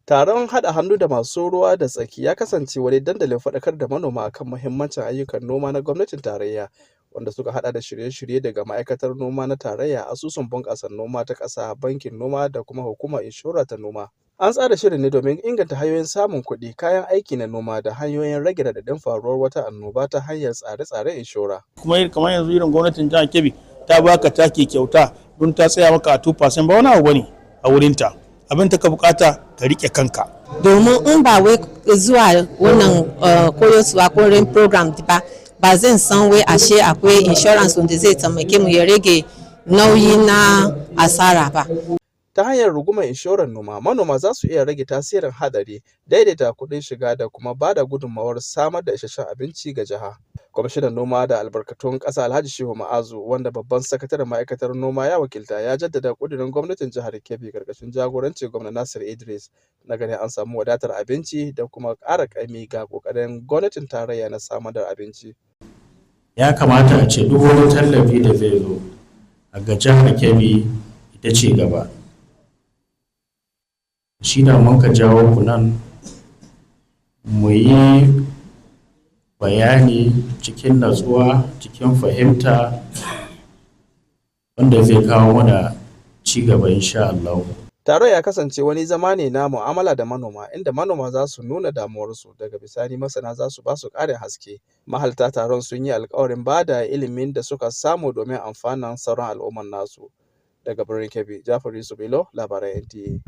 Taron haɗa hannu da masu ruwa da tsaki ya kasance wani dandalin faɗakar da manoma akan muhimmancin ayyukan noma na gwamnatin tarayya, wanda suka haɗa da shirye-shirye daga ma'aikatar noma na tarayya, asusun bunƙasa noma ta ƙasa, bankin noma da kuma hukumar inshora ta noma. An tsara shirin ne domin inganta hanyoyin samun kuɗi, kayan aiki na noma da hanyoyin rage raɗaɗin faruwar wata annoba ta hanyar tsare-tsaren inshora. Kuma kamar yanzu irin gwamnatin jihar Kebbi ta baka taki kyauta don ta tsaya maka a 2% ba wani abu bane a wurinta. Abin ta ka bukata ka rike kanka. Domin in ba wai zuwa wannan koyarwa ko rin program ba zan san wai ashe akwai insurance wanda zai taimake mu ya rage nauyi na asara ba. Ta hanyar rungumar inshorar noma, manoma za su iya rage tasirin hadari, daidaita kuɗin shiga da kuma ba da gudunmawar samar da isasshen abinci ga jiha. Kwamishinan noma da albarkatun ƙasa Alhaji Shehu Ma'azu, wanda babban sakataren ma'aikatar noma ya wakilta, ya jaddada ƙudurin gwamnatin jihar Kebbi ƙarƙashin jagorancin gwamna Nasir Idris na ganin an samu wadatar abinci da kuma ƙara ƙaimi ga ƙoƙarin gwamnatin tarayya na samar da abinci. Ya kamata a ce duk wani tallafi da zai zo a ga jihar Kebbi ita ce gaba. Shi da mun ka jawo ku nan mu yi bayani cikin natsuwa, cikin fahimta wanda zai kawo mana ci gaba insha Allah. Taron ya kasance wani zama ne na mu'amala da manoma, inda manoma za su nuna damuwarsu, daga bisani masana za su ba su ƙarin haske. Mahalarta taron sun yi alƙawarin ba da ilimin da suka samu domin amfanin sauran al'ummar nasu. Daga birnin Kebbi, Jafar Yusuf Bello, labaran NTA.